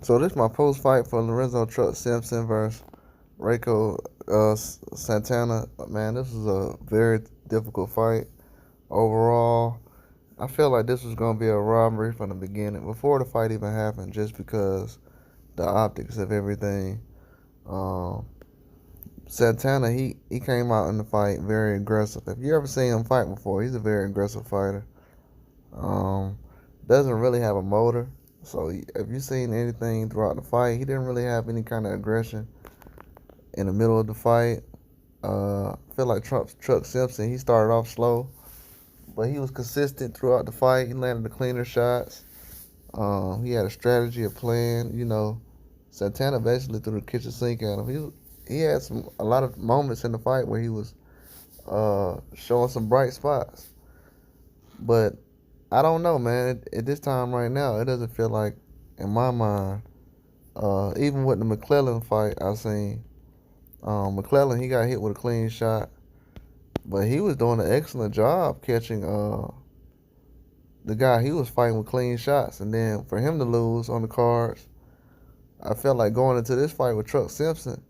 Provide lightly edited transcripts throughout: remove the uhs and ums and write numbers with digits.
So this is my post fight for Lorenzo Truck Simpson versus Raiko Santana. Man, this was a very difficult fight overall. I feel like this was gonna be a robbery from the beginning, before the fight even happened, just because the optics of everything. Um, Santana, he came out in the fight very aggressive. If you ever seen him fight before, he's a very aggressive fighter. Um, doesn't really have a motor. So if you seen anything throughout the fight, he didn't really have any kind of aggression in the middle of the fight. I feel like Truck Simpson, he started off slow, but he was consistent throughout the fight. He landed the cleaner shots. He had a strategy, a plan. Santana basically threw the kitchen sink at him. He had a lot of moments in the fight where he was showing some bright spots, but I don't know, man. At this time right now, it doesn't feel like, in my mind, even with the McClellan fight I seen, McClellan, he got hit with a clean shot, but he was doing an excellent job catching the guy he was fighting with clean shots. And then for him to lose on the cards, I felt like going into this fight with Truck Simpson,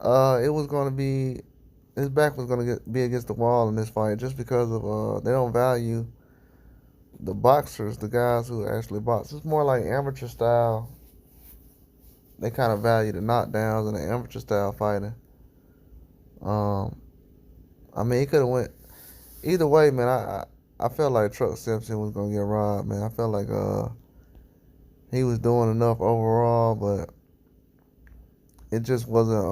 it was going to be, his back was going to be against the wall in this fight, just because of they don't value the boxers, the guys who actually box. It's more like amateur style. They kind of value the knockdowns and the amateur style fighting. Um, I mean, he could have went either way, man. I felt like Truck Simpson was gonna get robbed, man. I felt like he was doing enough overall, but it just wasn't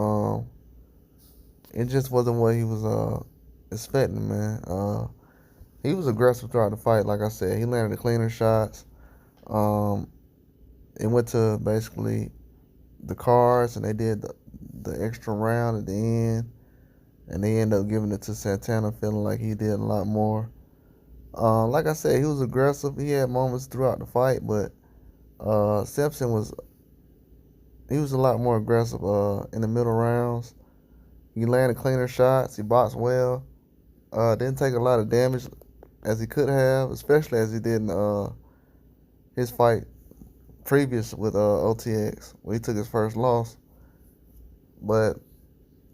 what he was expecting, man. He was aggressive throughout the fight, like I said. He landed the cleaner shots. Um, it went to basically the cards, and they did the extra round at the end, and they ended up giving it to Santana, feeling like he did a lot more. Like I said, he was aggressive. He had moments throughout the fight, but Simpson was a lot more aggressive in the middle rounds. He landed cleaner shots. He boxed well. Didn't take a lot of damage as he could have, especially as he did in his fight previous with OTX, where he took his first loss. But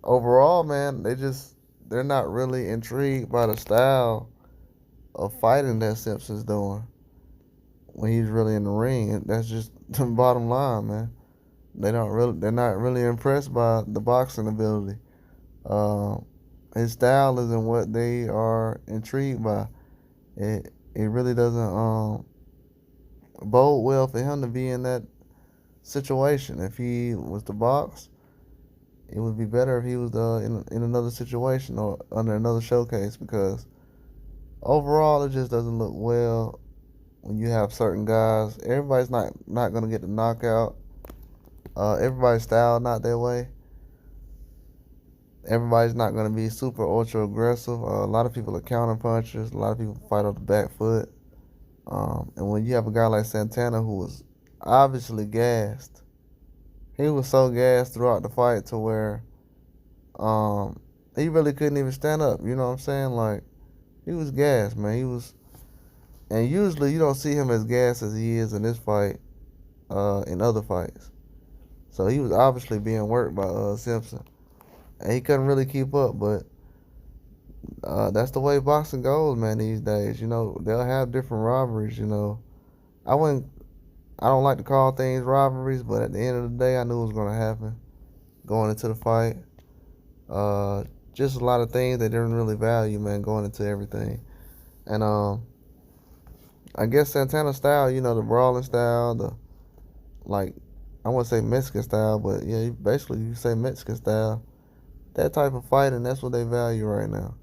overall, man, they're not really intrigued by the style of fighting that Simpson's doing when he's really in the ring. That's just the bottom line, man. They're not really impressed by the boxing ability. Uh, his style isn't what they are intrigued by. It really doesn't bode well for him to be in that situation. If he was to box, it would be better if he was in another situation or under another showcase, because overall it just doesn't look well when you have certain guys. Everybody's not gonna get the knockout. Everybody's style not that way. Everybody's not gonna be super ultra aggressive. A lot of people are counter punchers. A lot of people fight off the back foot. And when you have a guy like Santana, who was obviously gassed, he was so gassed throughout the fight to where he really couldn't even stand up. You know what I'm saying? Like, he was gassed, man. And usually you don't see him as gassed as he is in this fight, in other fights. So he was obviously being worked by Simpson, and he couldn't really keep up. But that's the way boxing goes, man. These days, they'll have different rivalries. I wouldn't, I don't like to call things rivalries, but at the end of the day, I knew it was going to happen going into the fight. Just a lot of things they didn't really value, man, going into everything. And I guess Santana style, the brawling style, the, like, I wouldn't say Mexican style, but yeah, basically you say Mexican style. That type of fighting, that's what they value right now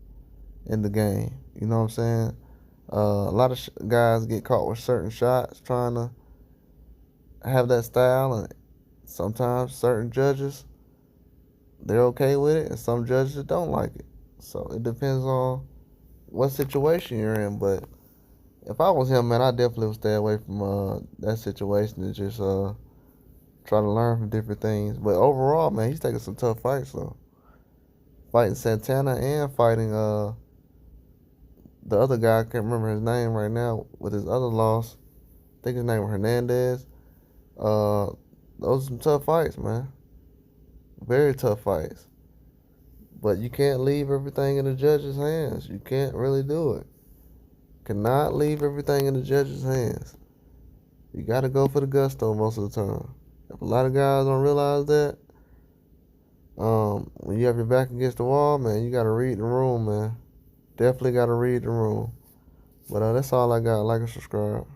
in the game. You know what I'm saying? A lot of guys get caught with certain shots trying to have that style, and sometimes certain judges, they're okay with it, and some judges don't like it. So it depends on what situation you're in. But if I was him, man, I definitely would stay away from that situation and just try to learn from different things. But overall, man, he's taking some tough fights, though. Fighting Santana and fighting the other guy, I can't remember his name right now, with his other loss. I think his name was Hernandez. Uh, those are some tough fights, man. Very tough fights. But you can't leave everything in the judge's hands. You can't really do it. Cannot leave everything in the judge's hands. You got to go for the gusto most of the time. If a lot of guys don't realize that, when you have your back against the wall, man, you got to read the room, man. Definitely got to read the room. But that's all I got. Like and subscribe.